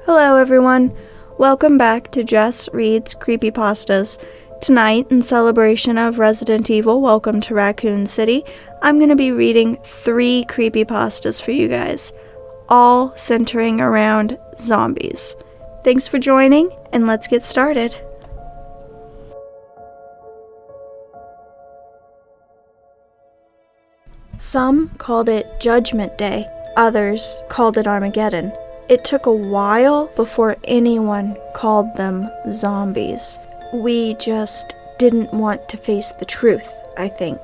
Hello everyone, welcome back to Jess Reads Creepypastas. Tonight, in celebration of Resident Evil Welcome to Raccoon City, I'm going to be reading 3 creepypastas for you guys, all centering around zombies. Thanks for joining, and let's get started. Some called it Judgment Day, others called it Armageddon. It took a while before anyone called them zombies. We just didn't want to face the truth, I think.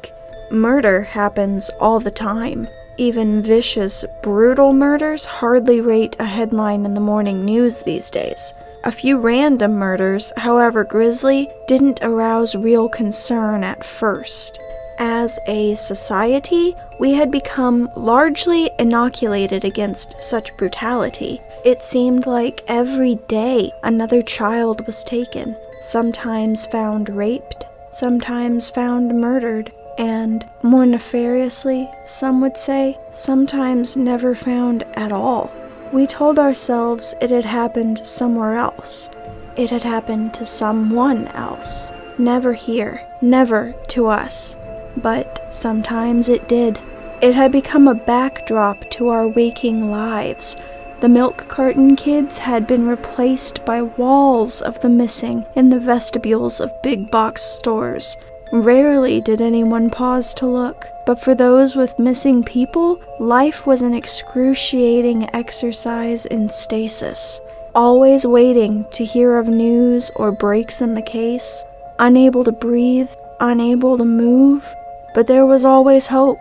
Murder happens all the time. Even vicious, brutal murders hardly rate a headline in the morning news these days. A few random murders, however grisly, didn't arouse real concern at first. As a society, we had become largely inoculated against such brutality. It seemed like every day another child was taken, sometimes found raped, sometimes found murdered, and, more nefariously, some would say, sometimes never found at all. We told ourselves it had happened somewhere else. It had happened to someone else. Never here, never to us. But sometimes it did. It had become a backdrop to our waking lives. The milk carton kids had been replaced by walls of the missing in the vestibules of big box stores. Rarely did anyone pause to look, but for those with missing people, life was an excruciating exercise in stasis. Always waiting to hear of news or breaks in the case, unable to breathe, unable to move. But there was always hope.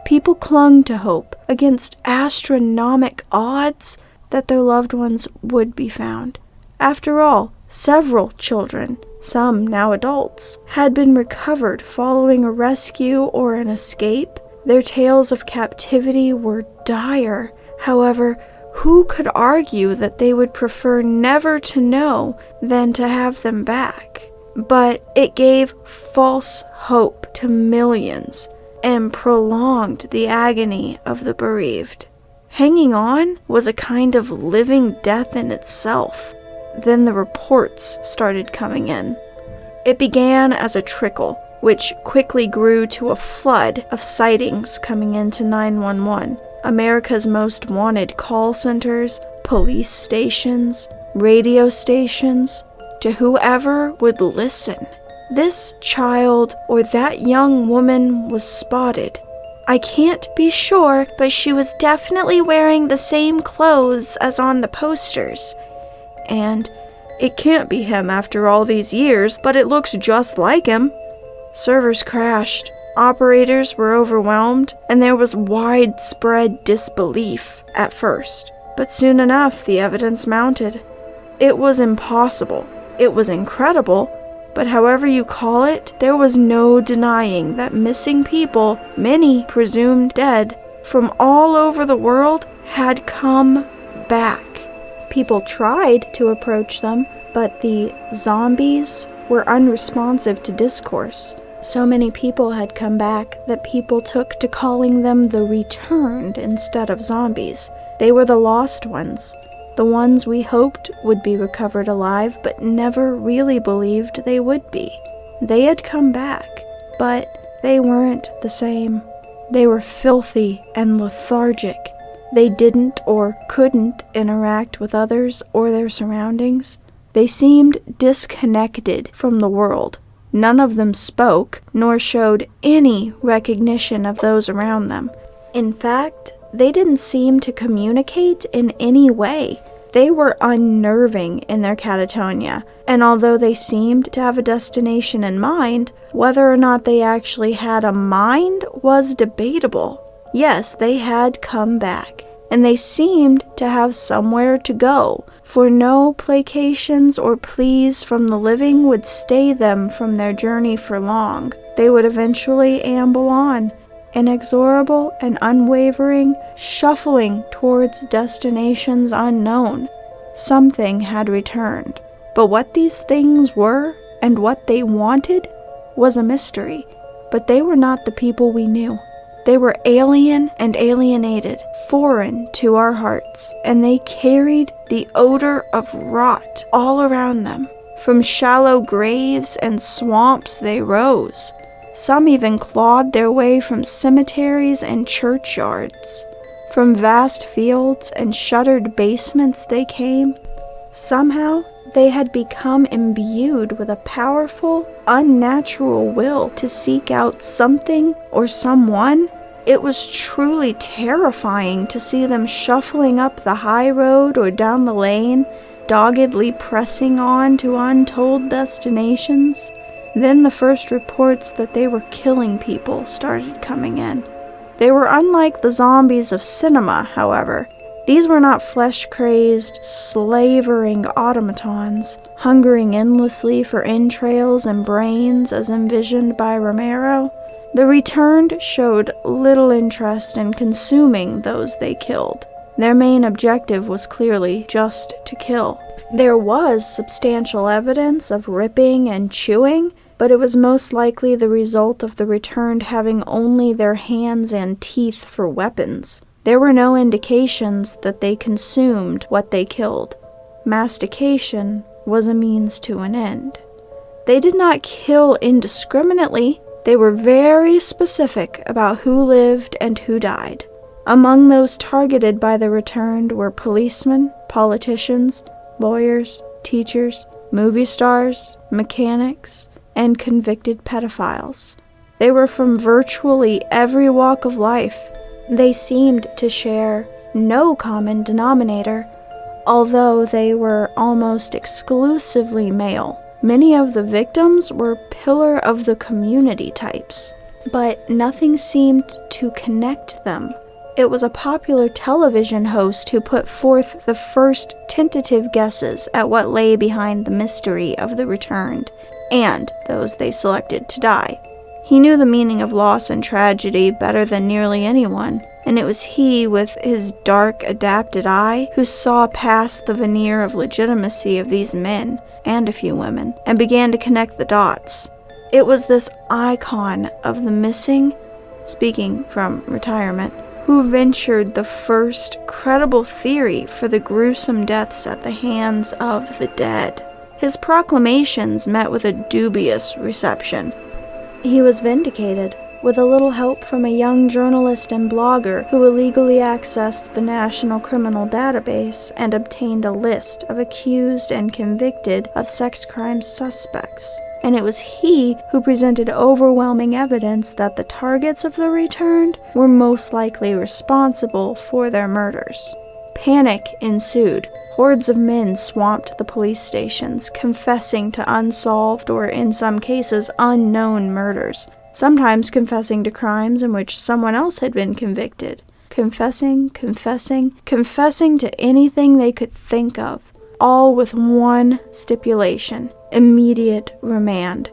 People clung to hope against astronomical odds that their loved ones would be found. After all, several children, some now adults, had been recovered following a rescue or an escape. Their tales of captivity were dire. However, who could argue that they would prefer never to know than to have them back? But it gave false hope to millions and prolonged the agony of the bereaved. Hanging on was a kind of living death in itself. Then the reports started coming in. It began as a trickle, which quickly grew to a flood of sightings coming into 911, America's most wanted call centers, police stations, radio stations, to whoever would listen. This child or that young woman was spotted. I can't be sure, but she was definitely wearing the same clothes as on the posters. And it can't be him after all these years, but it looks just like him. Servers crashed, operators were overwhelmed, and there was widespread disbelief at first. But soon enough, the evidence mounted. It was impossible. It was incredible, but however you call it, there was no denying that missing people, many presumed dead, from all over the world had come back. People tried to approach them, but the zombies were unresponsive to discourse. So many people had come back that people took to calling them the returned instead of zombies. They were the lost ones. The ones we hoped would be recovered alive, but never really believed they would be. They had come back, but they weren't the same. They were filthy and lethargic. They didn't or couldn't interact with others or their surroundings. They seemed disconnected from the world. None of them spoke, nor showed any recognition of those around them. In fact, they didn't seem to communicate in any way. They were unnerving in their catatonia, and although they seemed to have a destination in mind, whether or not they actually had a mind was debatable. Yes, they had come back, and they seemed to have somewhere to go, for no placations or pleas from the living would stay them from their journey for long. They would eventually amble on, inexorable and unwavering, shuffling towards destinations unknown. Something had returned, but what these things were and what they wanted was a mystery. But they were not the people we knew. They were alien and alienated, foreign to our hearts, and they carried the odor of rot all around them. From shallow graves and swamps they rose. Some even clawed their way from cemeteries and churchyards. From vast fields and shuttered basements they came. Somehow, they had become imbued with a powerful, unnatural will to seek out something or someone. It was truly terrifying to see them shuffling up the high road or down the lane, doggedly pressing on to untold destinations. Then the first reports that they were killing people started coming in. They were unlike the zombies of cinema, however. These were not flesh-crazed, slavering automatons, hungering endlessly for entrails and brains as envisioned by Romero. The returned showed little interest in consuming those they killed. Their main objective was clearly just to kill. There was substantial evidence of ripping and chewing, but it was most likely the result of the returned having only their hands and teeth for weapons. There were no indications that they consumed what they killed. Mastication was a means to an end. They did not kill indiscriminately. They were very specific about who lived and who died. Among those targeted by the returned were policemen, politicians, lawyers, teachers, movie stars, mechanics, and convicted pedophiles. They were from virtually every walk of life. They seemed to share no common denominator, although they were almost exclusively male. Many of the victims were pillar of the community types, but nothing seemed to connect them. It was a popular television host who put forth the first tentative guesses at what lay behind the mystery of the returned, and those they selected to die. He knew the meaning of loss and tragedy better than nearly anyone, and it was he, with his dark, adapted eye, who saw past the veneer of legitimacy of these men, and a few women, and began to connect the dots. It was this icon of the missing, speaking from retirement, who ventured the first credible theory for the gruesome deaths at the hands of the dead. His proclamations met with a dubious reception. He was vindicated, with a little help from a young journalist and blogger who illegally accessed the National Criminal Database and obtained a list of accused and convicted of sex crime suspects. And it was he who presented overwhelming evidence that the targets of the returned were most likely responsible for their murders. Panic ensued. Hordes of men swamped the police stations, confessing to unsolved or, in some cases, unknown murders, sometimes confessing to crimes in which someone else had been convicted. Confessing to anything they could think of, all with one stipulation: immediate remand.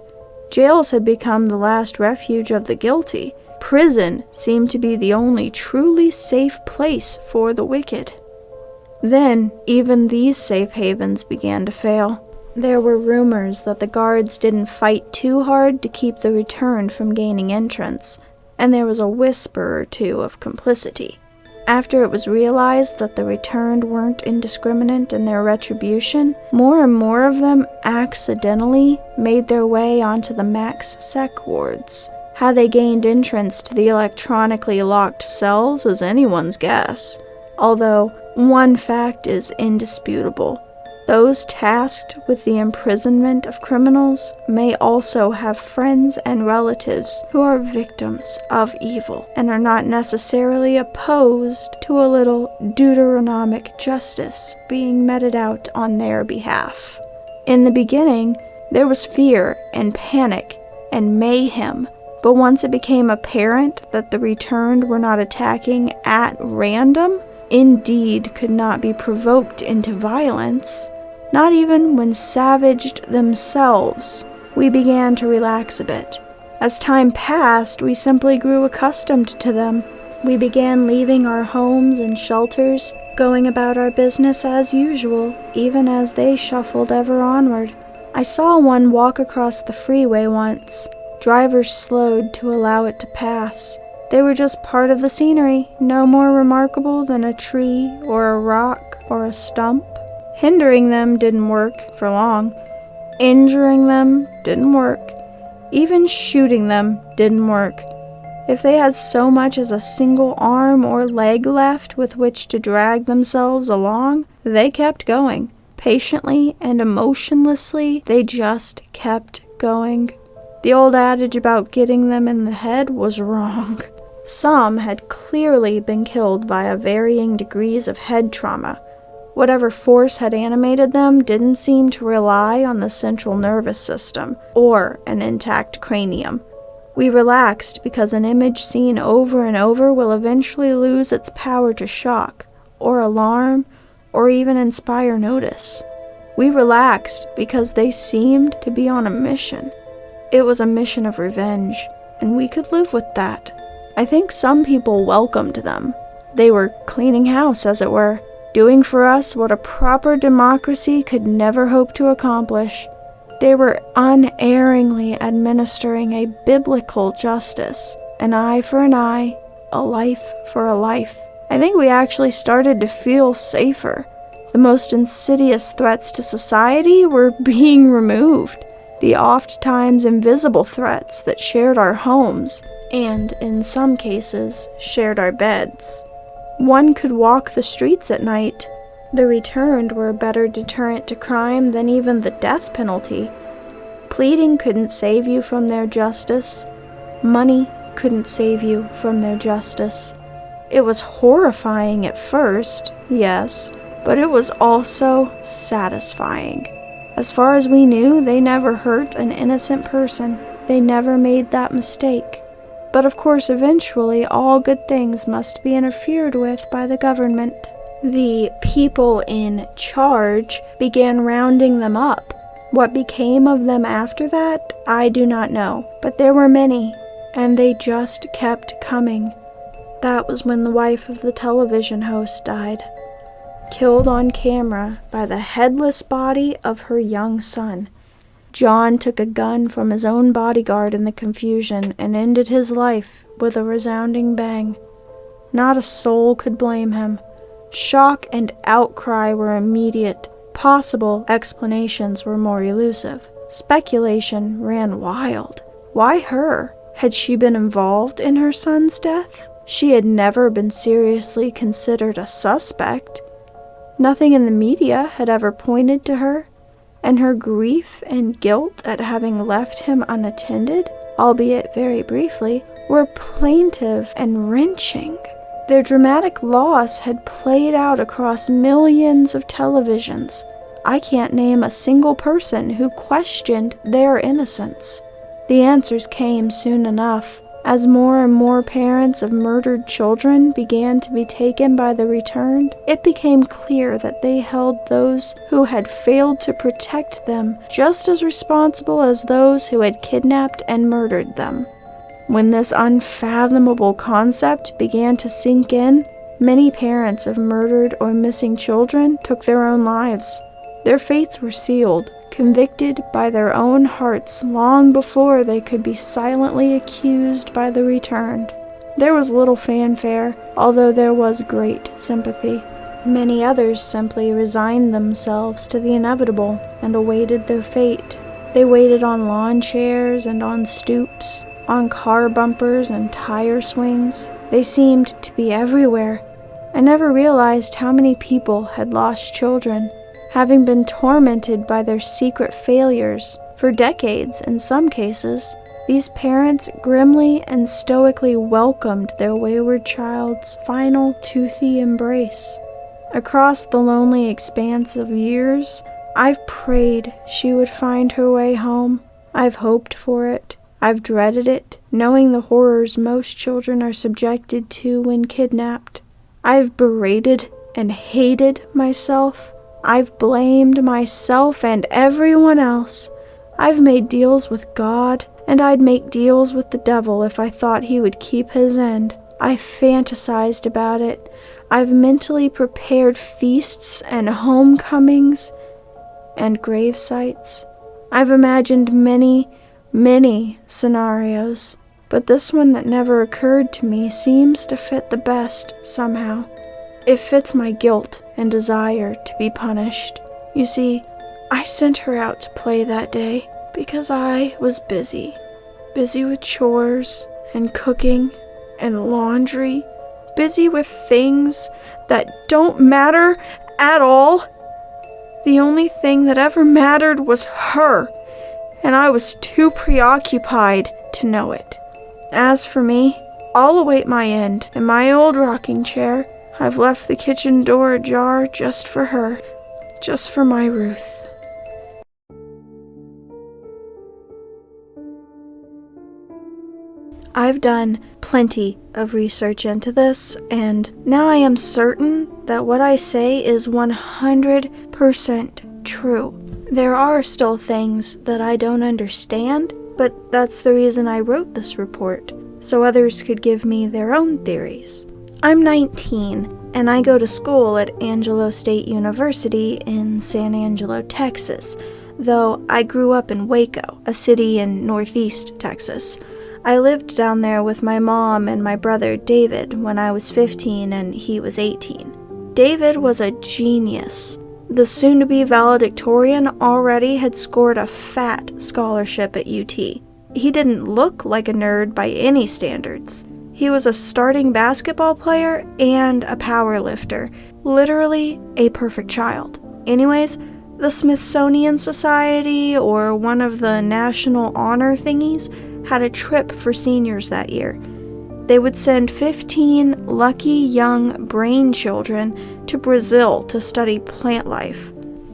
Jails had become the last refuge of the guilty. Prison seemed to be the only truly safe place for the wicked. Then, even these safe havens began to fail. There were rumors that the guards didn't fight too hard to keep the returned from gaining entrance, and there was a whisper or two of complicity. After it was realized that the returned weren't indiscriminate in their retribution, more and more of them accidentally made their way onto the max sec wards. How they gained entrance to the electronically locked cells is anyone's guess. Although, one fact is indisputable. Those tasked with the imprisonment of criminals may also have friends and relatives who are victims of evil and are not necessarily opposed to a little Deuteronomic justice being meted out on their behalf. In the beginning, there was fear and panic and mayhem, but once it became apparent that the returned were not attacking at random, indeed could not be provoked into violence, not even when savaged themselves, we began to relax a bit. As time passed, we simply grew accustomed to them. We began leaving our homes and shelters, going about our business as usual, even as they shuffled ever onward. I saw one walk across the freeway once. Drivers slowed to allow it to pass. They were just part of the scenery, no more remarkable than a tree or a rock or a stump. Hindering them didn't work for long. Injuring them didn't work. Even shooting them didn't work. If they had so much as a single arm or leg left with which to drag themselves along, they kept going. Patiently and emotionlessly, they just kept going. The old adage about getting them in the head was wrong. Some had clearly been killed via varying degrees of head trauma. Whatever force had animated them didn't seem to rely on the central nervous system or an intact cranium. We relaxed because an image seen over and over will eventually lose its power to shock, or alarm, or even inspire notice. We relaxed because they seemed to be on a mission. It was a mission of revenge, and we could live with that. I think some people welcomed them. They were cleaning house, as it were, doing for us what a proper democracy could never hope to accomplish. They were unerringly administering a biblical justice, an eye for an eye, a life for a life. I think we actually started to feel safer. The most insidious threats to society were being removed. The oft-times invisible threats that shared our homes, and, in some cases, shared our beds. One could walk the streets at night. The returned were a better deterrent to crime than even the death penalty. Pleading couldn't save you from their justice. Money couldn't save you from their justice. It was horrifying at first, yes, but it was also satisfying. As far as we knew, they never hurt an innocent person. They never made that mistake. But of course, eventually, all good things must be interfered with by the government. The people in charge began rounding them up. What became of them after that, I do not know. But there were many, and they just kept coming. That was when the wife of the television host died, killed on camera by the headless body of her young son. John took a gun from his own bodyguard in the confusion and ended his life with a resounding bang. Not a soul could blame him. Shock and outcry were immediate. Possible explanations were more elusive. Speculation ran wild. Why her? Had she been involved in her son's death? She had never been seriously considered a suspect. Nothing in the media had ever pointed to her, and her grief and guilt at having left him unattended, albeit very briefly, were plaintive and wrenching. Their dramatic loss had played out across millions of televisions. I can't name a single person who questioned their innocence. The answers came soon enough. As more and more parents of murdered children began to be taken by the returned, it became clear that they held those who had failed to protect them just as responsible as those who had kidnapped and murdered them. When this unfathomable concept began to sink in, many parents of murdered or missing children took their own lives. Their fates were sealed, convicted by their own hearts long before they could be silently accused by the returned. There was little fanfare, although there was great sympathy. Many others simply resigned themselves to the inevitable and awaited their fate. They waited on lawn chairs and on stoops, on car bumpers and tire swings. They seemed to be everywhere. I never realized how many people had lost children, having been tormented by their secret failures for decades in some cases. These parents grimly and stoically welcomed their wayward child's final toothy embrace. Across the lonely expanse of years, I've prayed she would find her way home. I've hoped for it. I've dreaded it, knowing the horrors most children are subjected to when kidnapped. I've berated and hated myself. I've blamed myself and everyone else. I've made deals with God, and I'd make deals with the devil if I thought he would keep his end. I fantasized about it. I've mentally prepared feasts and homecomings and grave sites. I've imagined many scenarios. but this one that never occurred to me seems to fit the best somehow. It fits my guilt and desire to be punished. You see, I sent her out to play that day because I was busy. Busy with chores and cooking and laundry. Busy with things that don't matter at all. The only thing that ever mattered was her, and I was too preoccupied to know it. As for me, I'll await my end in my old rocking chair. I've left the kitchen door ajar just for her, just for my Ruth. I've done plenty of research into this, and now I am certain that what I say is 100% true. There are still things that I don't understand, but that's the reason I wrote this report, so others could give me their own theories. I'm 19, and I go to school at Angelo State University in San Angelo, Texas, though I grew up in Waco, a city in northeast Texas. I lived down there with my mom and my brother David when I was 15 and he was 18. David was a genius. The soon-to-be valedictorian already had scored a fat scholarship at UT. He didn't look like a nerd by any standards. He was a starting basketball player and a power lifter. Literally a perfect child. Anyways, the Smithsonian Society or one of the national honor thingies had a trip for seniors that year. They would send 15 lucky young brain children to Brazil to study plant life.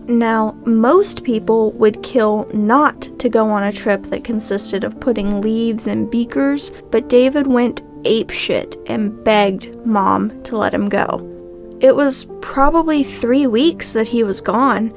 Now, most people would kill not to go on a trip that consisted of putting leaves in beakers, but David went apeshit and begged Mom to let him go. It was probably 3 weeks that he was gone.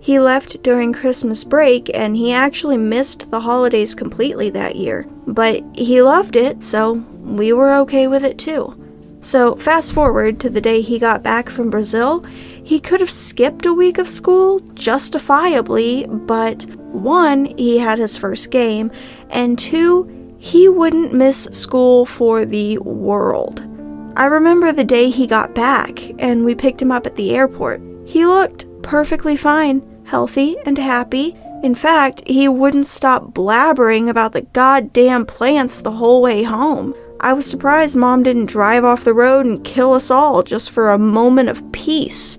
He left during Christmas break, and he actually missed the holidays completely that year. But he loved it, so we were okay with it too. So fast forward to the day he got back from Brazil, he could have skipped a week of school justifiably, but 1, he had his first game, and 2, he wouldn't miss school for the world. I remember the day he got back, and we picked him up at the airport. He looked perfectly fine, healthy and happy. In fact, he wouldn't stop blabbering about the goddamn plants the whole way home. I was surprised Mom didn't drive off the road and kill us all just for a moment of peace.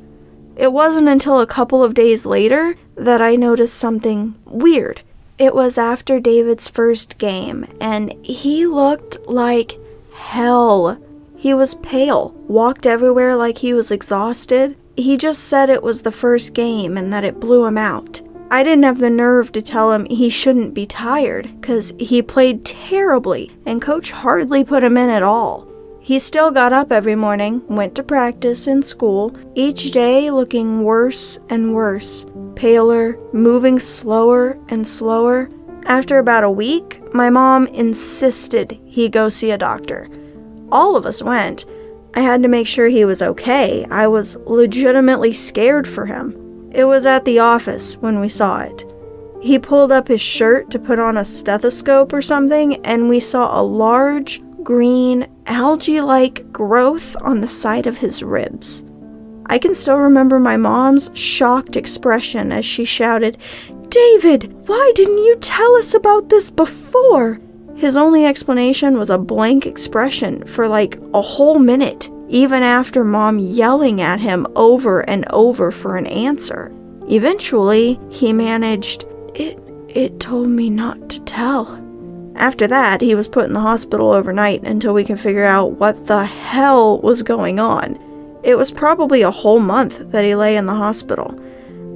It wasn't until a couple of days later that I noticed something weird. It was after David's first game, and he looked like hell. He was pale, walked everywhere like he was exhausted. He just said it was the first game and that it blew him out. I didn't have the nerve to tell him he shouldn't be tired, because he played terribly, and Coach hardly put him in at all. He still got up every morning, went to practice in school, each day looking worse and worse, paler, moving slower and slower. After about a week, my mom insisted he go see a doctor. All of us went. I had to make sure he was okay. I was legitimately scared for him. It was at the office when we saw it. He pulled up his shirt to put on a stethoscope or something, and we saw a large, green, algae-like growth on the side of his ribs. I can still remember my mom's shocked expression as she shouted, "David, why didn't you tell us about this before?" His only explanation was a blank expression for like a whole minute, even after Mom yelling at him over and over for an answer. Eventually, he managed, It told me not to tell." After that, he was put in the hospital overnight until we could figure out what the hell was going on. It was probably a whole month that he lay in the hospital.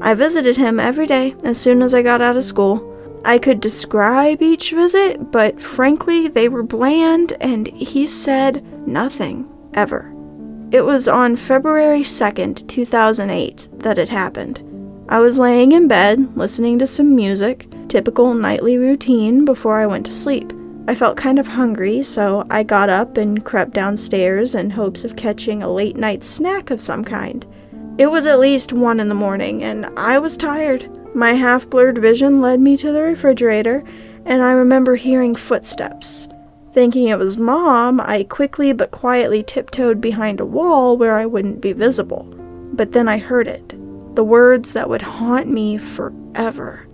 I visited him every day as soon as I got out of school. I could describe each visit, but frankly, they were bland, and he said nothing, ever. It was on February 2nd, 2008, that it happened. I was laying in bed, listening to some music, typical nightly routine before I went to sleep. I felt kind of hungry, so I got up and crept downstairs in hopes of catching a late-night snack of some kind. It was at least 1 in the morning, and I was tired. My half-blurred vision led me to the refrigerator, and I remember hearing footsteps. Thinking it was Mom, I quickly but quietly tiptoed behind a wall where I wouldn't be visible. But then I heard it, the words that would haunt me forever.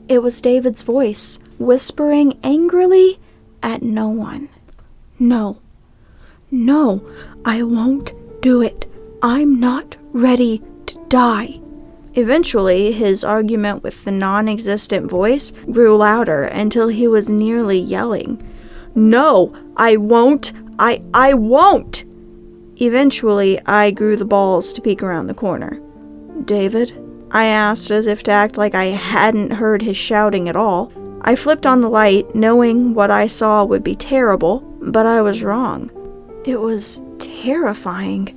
It was David's voice, whispering angrily at no one. No, I won't do it. I'm not ready to die. Eventually, his argument with the non-existent voice grew louder until he was nearly yelling. No, I won't. I won't. Eventually, I grew the balls to peek around the corner. David? I asked, as if to act like I hadn't heard his shouting at all. I flipped on the light, knowing what I saw would be terrible, but I was wrong. It was terrifying.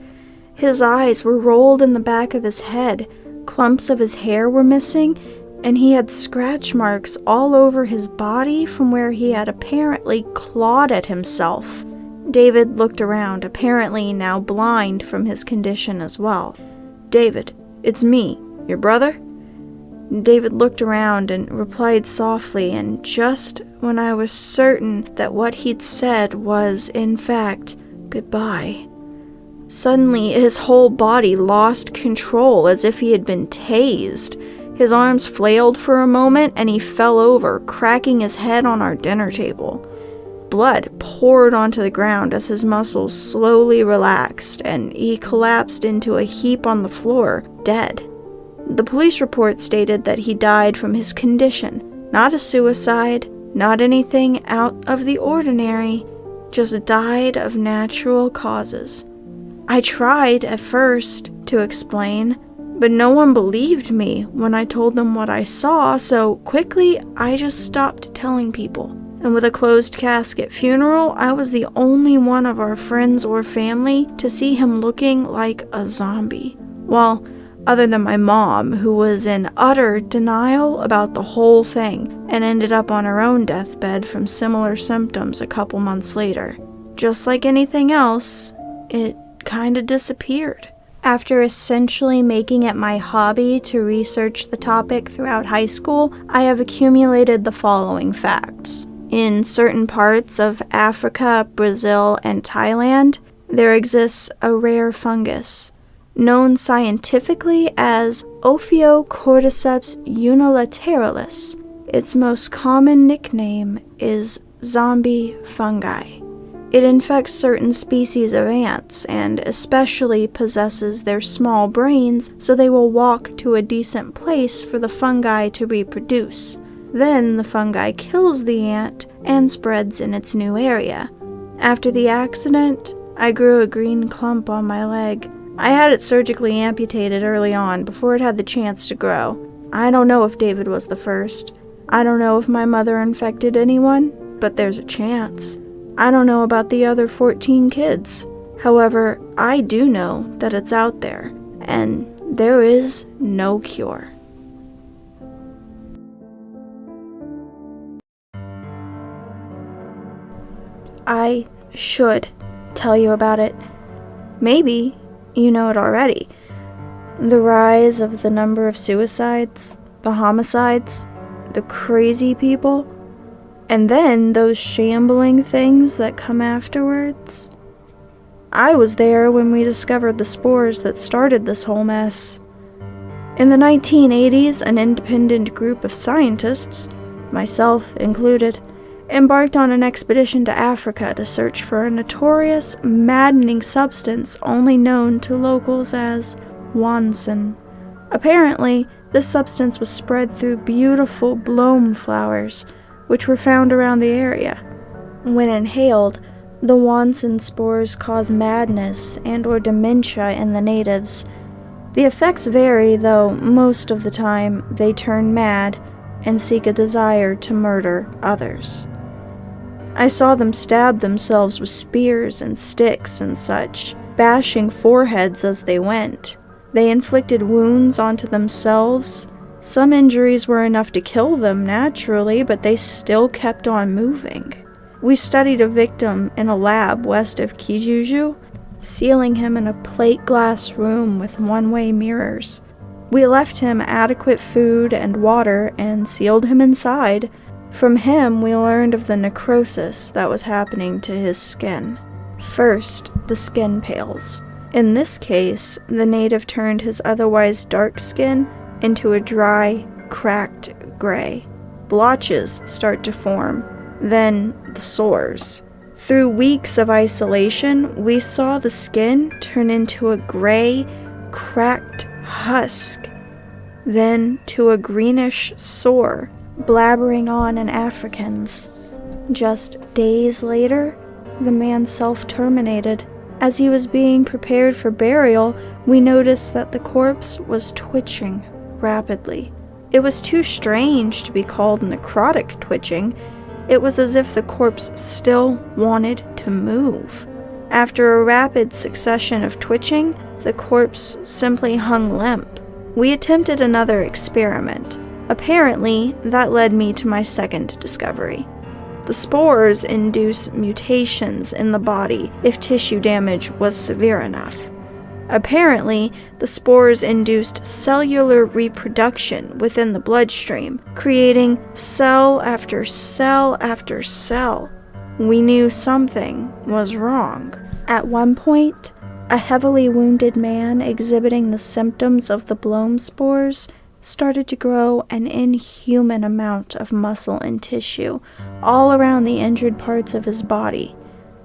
His eyes were rolled in the back of his head, clumps of his hair were missing, and he had scratch marks all over his body from where he had apparently clawed at himself. David looked around, apparently now blind from his condition as well. David, it's me, your brother? David looked around and replied softly, and just when I was certain that what he'd said was, in fact, goodbye, suddenly his whole body lost control as if he had been tased. His arms flailed for a moment and he fell over, cracking his head on our dinner table. Blood poured onto the ground as his muscles slowly relaxed and he collapsed into a heap on the floor, dead. The police report stated that he died from his condition, not a suicide, not anything out of the ordinary, just died of natural causes. I tried at first to explain, but no one believed me when I told them what I saw, so quickly I just stopped telling people. And with a closed casket funeral, I was the only one of our friends or family to see him looking like a zombie. Well, other than my mom, who was in utter denial about the whole thing and ended up on her own deathbed from similar symptoms a couple months later. Just like anything else, it kinda disappeared. After essentially making it my hobby to research the topic throughout high school, I have accumulated the following facts. In certain parts of Africa, Brazil, and Thailand, there exists a rare fungus, known scientifically as Ophiocordyceps unilateralis. Its most common nickname is zombie fungi. It infects certain species of ants and especially possesses their small brains, so they will walk to a decent place for the fungi to reproduce. Then the fungi kills the ant and spreads in its new area. After the accident, I grew a green clump on my leg. I had it surgically amputated early on before it had the chance to grow. I don't know if David was the first. I don't know if my mother infected anyone, but there's a chance. I don't know about the other 14 kids. However, I do know that it's out there, and there is no cure. I should tell you about it. Maybe you know it already. The rise of the number of suicides, the homicides, the crazy people, and then those shambling things that come afterwards. I was there when we discovered the spores that started this whole mess. In the 1980s, an independent group of scientists, myself included, embarked on an expedition to Africa to search for a notorious, maddening substance only known to locals as Wansen. Apparently, this substance was spread through beautiful bloem flowers, which were found around the area. When inhaled, the Wansen spores cause madness and/or dementia in the natives. The effects vary, though most of the time they turn mad and seek a desire to murder others. I saw them stab themselves with spears and sticks and such, bashing foreheads as they went. They inflicted wounds onto themselves. Some injuries were enough to kill them naturally, but they still kept on moving. We studied a victim in a lab west of Kijuju, sealing him in a plate glass room with one-way mirrors. We left him adequate food and water and sealed him inside. From him, we learned of the necrosis that was happening to his skin. First, the skin pales. In this case, the native turned his otherwise dark skin into a dry, cracked gray. Blotches start to form, then the sores. Through weeks of isolation, we saw the skin turn into a gray, cracked husk, then to a greenish sore, blabbering on in Afrikaans. Just days later, the man self-terminated. As he was being prepared for burial, we noticed that the corpse was twitching rapidly. It was too strange to be called necrotic twitching. It was as if the corpse still wanted to move. After a rapid succession of twitching, the corpse simply hung limp. We attempted another experiment. Apparently, that led me to my second discovery. The spores induce mutations in the body if tissue damage was severe enough. Apparently, the spores induced cellular reproduction within the bloodstream, creating cell after cell after cell. We knew something was wrong. At one point, a heavily wounded man exhibiting the symptoms of the Blome spores started to grow an inhuman amount of muscle and tissue all around the injured parts of his body.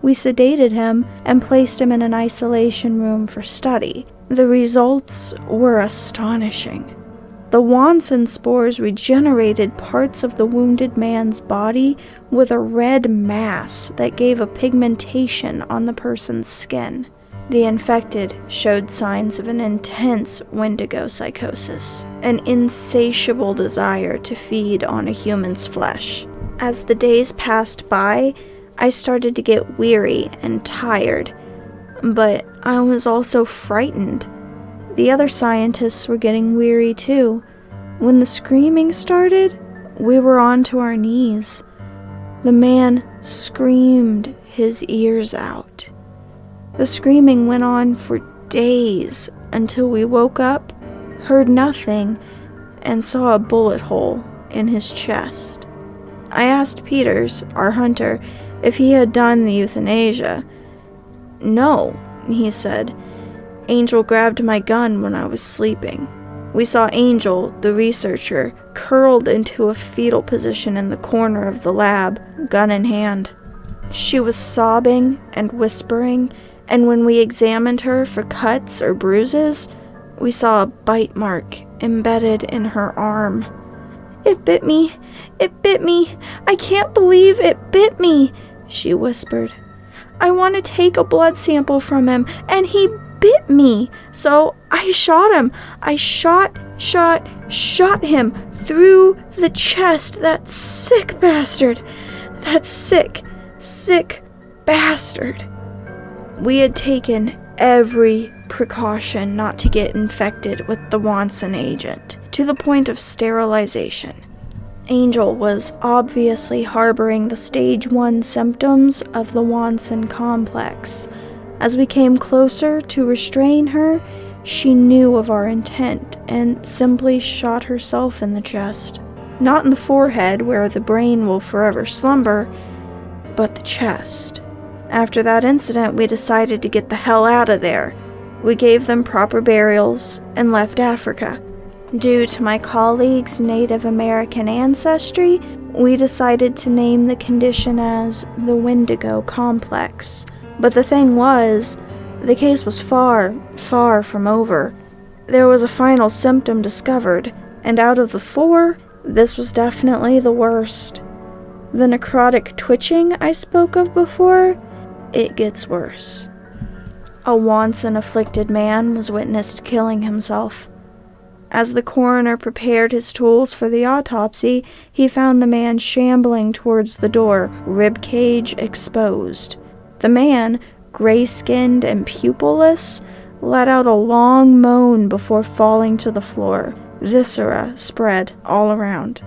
We sedated him and placed him in an isolation room for study. The results were astonishing. The Wonson spores regenerated parts of the wounded man's body with a red mass that gave a pigmentation on the person's skin. The infected showed signs of an intense Wendigo psychosis, an insatiable desire to feed on a human's flesh. As the days passed by, I started to get weary and tired, but I was also frightened. The other scientists were getting weary too. When the screaming started, we were onto our knees. The man screamed his ears out. The screaming went on for days until we woke up, heard nothing, and saw a bullet hole in his chest. I asked Peters, our hunter, if he had done the euthanasia. No, he said. Angel grabbed my gun when I was sleeping. We saw Angel, the researcher, curled into a fetal position in the corner of the lab, gun in hand. She was sobbing and whispering, and when we examined her for cuts or bruises, we saw a bite mark embedded in her arm. "It bit me! It bit me! I can't believe it bit me!" she whispered. "I want to take a blood sample from him, and he bit me! So I shot him! I shot him through the chest! That sick bastard! That sick bastard!" We had taken every precaution not to get infected with the Wonson agent, to the point of sterilization. Angel was obviously harboring the stage 1 symptoms of the Wonson complex. As we came closer to restrain her, she knew of our intent and simply shot herself in the chest. Not in the forehead, where the brain will forever slumber, but the chest. After that incident, we decided to get the hell out of there. We gave them proper burials and left Africa. Due to my colleague's Native American ancestry, we decided to name the condition as the Wendigo Complex. But the thing was, the case was far, far from over. There was a final symptom discovered, and out of the 4, this was definitely the worst. The necrotic twitching I spoke of before, it gets worse. A Wonson-afflicted man was witnessed killing himself. As the coroner prepared his tools for the autopsy, he found the man shambling towards the door, ribcage exposed. The man, gray-skinned and pupilless, let out a long moan before falling to the floor. Viscera spread all around.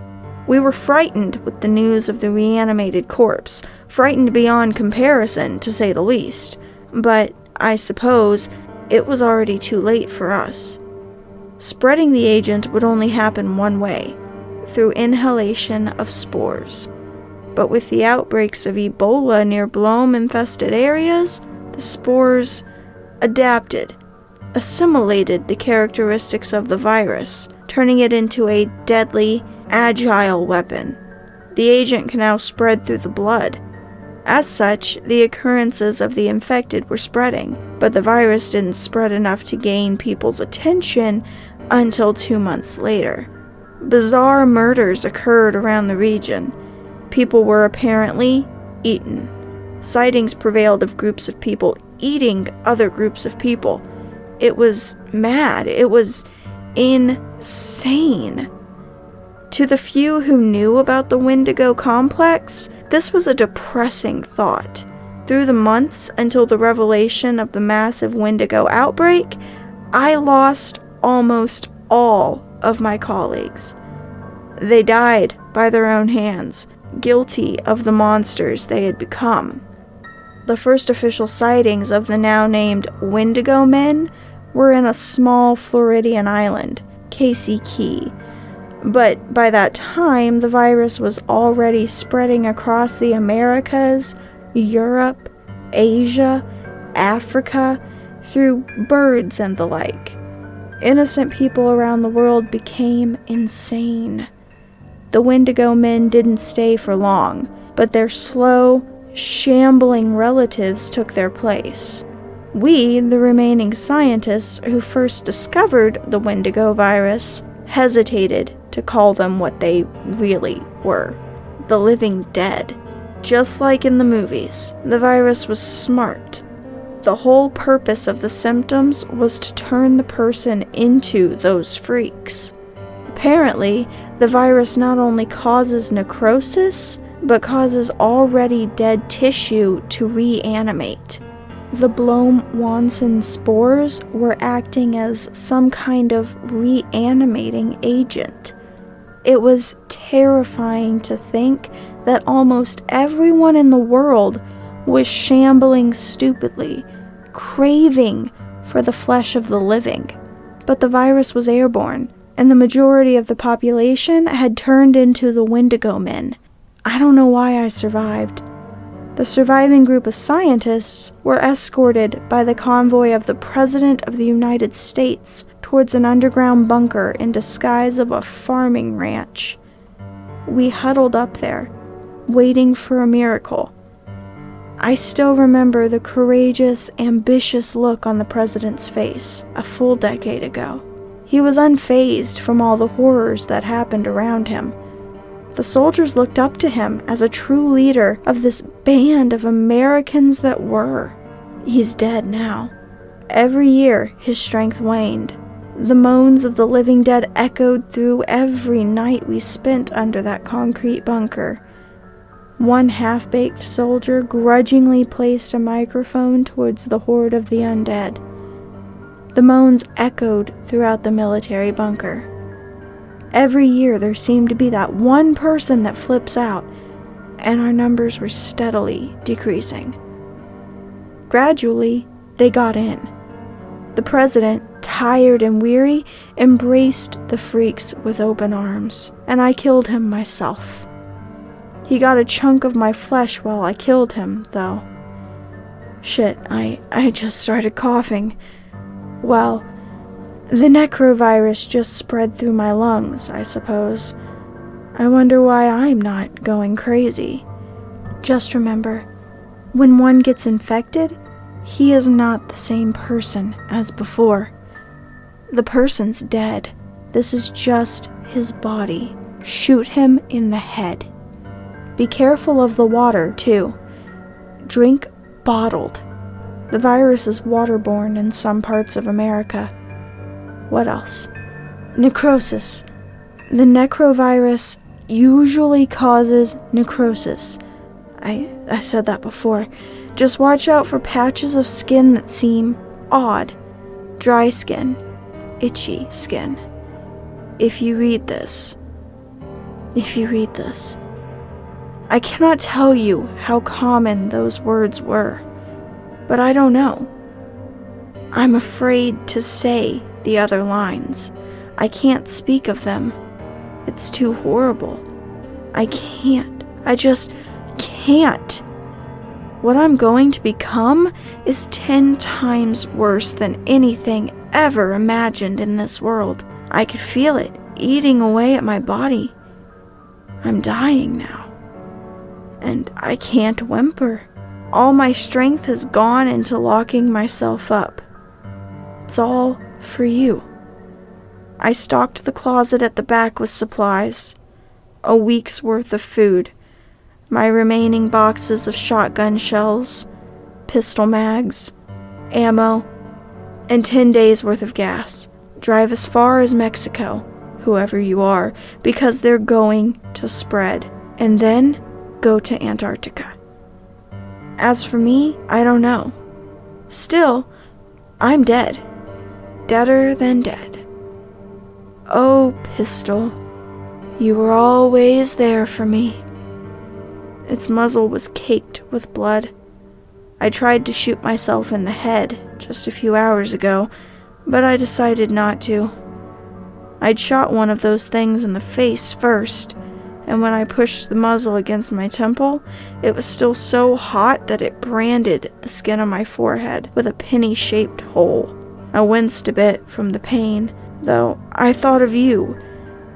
We were frightened with the news of the reanimated corpse, frightened beyond comparison, to say the least. But I suppose it was already too late for us. Spreading the agent would only happen one way. through inhalation of spores. But with the outbreaks of Ebola near bloom-infested areas, the spores adapted, assimilated the characteristics of the virus, turning it into a deadly, agile weapon. The agent can now spread through the blood. As such, the occurrences of the infected were spreading, but the virus didn't spread enough to gain people's attention until 2 months later. Bizarre murders occurred around the region. People were apparently eaten. Sightings prevailed of groups of people eating other groups of people. It was mad. It was insane. To the few who knew about the Wendigo complex, this was a depressing thought. Through the months until the revelation of the massive Wendigo outbreak, I lost almost all of my colleagues. They died by their own hands, guilty of the monsters they had become. The first official sightings of the now named Wendigo men were in a small Floridian island, Casey Key. But by that time, the virus was already spreading across the Americas, Europe, Asia, Africa, through birds and the like. Innocent people around the world became insane. The Wendigo men didn't stay for long, but their slow, shambling relatives took their place. We, the remaining scientists who first discovered the Wendigo virus, hesitated to call them what they really were: the living dead. Just like in the movies, the virus was smart. The whole purpose of the symptoms was to turn the person into those freaks. Apparently, the virus not only causes necrosis, but causes already dead tissue to reanimate. The Blom-Wanson spores were acting as some kind of reanimating agent. It was terrifying to think that almost everyone in the world was shambling stupidly, craving for the flesh of the living. But the virus was airborne, and the majority of the population had turned into the Wendigo men. I don't know why I survived. The surviving group of scientists were escorted by the convoy of the President of the United States towards an underground bunker in disguise of a farming ranch. We huddled up there, waiting for a miracle. I still remember the courageous, ambitious look on the president's face a full decade ago. He was unfazed from all the horrors that happened around him. The soldiers looked up to him as a true leader of this band of Americans that were. He's dead now. Every year, his strength waned. The moans of the living dead echoed through every night we spent under that concrete bunker. One half-baked soldier grudgingly placed a microphone towards the horde of the undead. The moans echoed throughout the military bunker. Every year there seemed to be that one person that flips out, and our numbers were steadily decreasing. Gradually, they got in. The president, tired and weary, embraced the freaks with open arms, and I killed him myself. He got a chunk of my flesh while I killed him, though. Shit, I just started coughing. Well, the necrovirus just spread through my lungs, I suppose. I wonder why I'm not going crazy. Just remember, when one gets infected, he is not the same person as before. The person's dead. This is just his body. Shoot him in the head. Be careful of the water, too. Drink bottled. The virus is waterborne in some parts of America. What else? Necrosis. The necrovirus usually causes necrosis. I said that before. Just watch out for patches of skin that seem odd. Dry skin. Itchy skin. If you read this. I cannot tell you how common those words were, but I don't know. I'm afraid to say the other lines. I can't speak of them. It's too horrible. I can't. I just can't. What I'm going to become is 10 times worse than anything ever imagined in this world. I could feel it eating away at my body. I'm dying now. And I can't whimper. All my strength has gone into locking myself up. It's all for you. I stocked the closet at the back with supplies. A week's worth of food. My remaining boxes of shotgun shells, pistol mags, ammo, and 10 days worth of gas. Drive as far as Mexico, whoever you are, because they're going to spread. And then go to Antarctica. As for me, I don't know. Still, I'm dead. Deader than dead. Oh, pistol, you were always there for me. Its muzzle was caked with blood. I tried to shoot myself in the head just a few hours ago, but I decided not to. I'd shot one of those things in the face first, and when I pushed the muzzle against my temple, it was still so hot that it branded the skin of my forehead with a penny-shaped hole. I winced a bit from the pain, though I thought of you,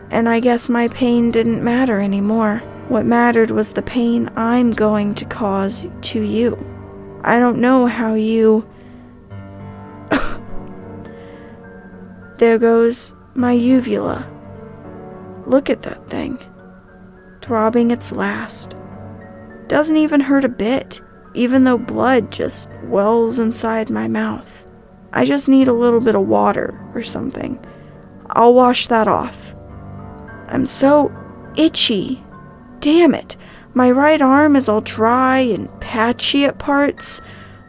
and I guess my pain didn't matter anymore. What mattered was the pain I'm going to cause to you. I don't know how you... There goes my uvula. Look at that thing. Throbbing its last. Doesn't even hurt a bit, even though blood just wells inside my mouth. I just need a little bit of water or something. I'll wash that off. I'm so itchy. Damn it. My right arm is all dry and patchy at parts.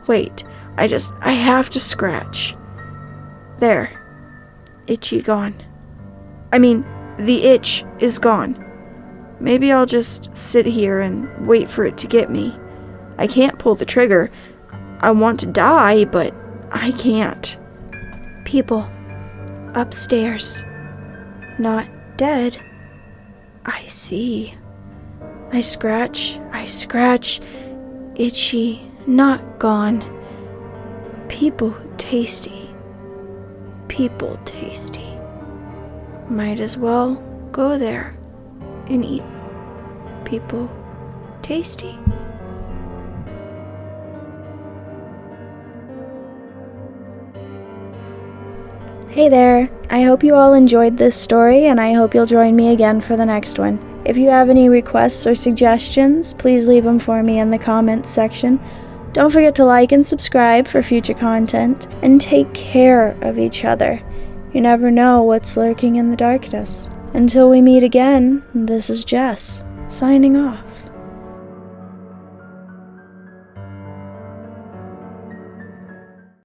Wait, I have to scratch. There. Itchy gone. I mean, the itch is gone. Maybe I'll just sit here and wait for it to get me. I can't pull the trigger. I want to die, but I can't. People. Upstairs. Not dead. I see. I scratch. Itchy. Not gone. People tasty. People tasty. Might as well go there and eat people tasty. Hey there, I hope you all enjoyed this story, and I hope you'll join me again for the next one. If you have any requests or suggestions, please leave them for me in the comments section. Don't forget to like and subscribe for future content, and take care of each other. You never know what's lurking in the darkness. Until we meet again, this is Jess, signing off.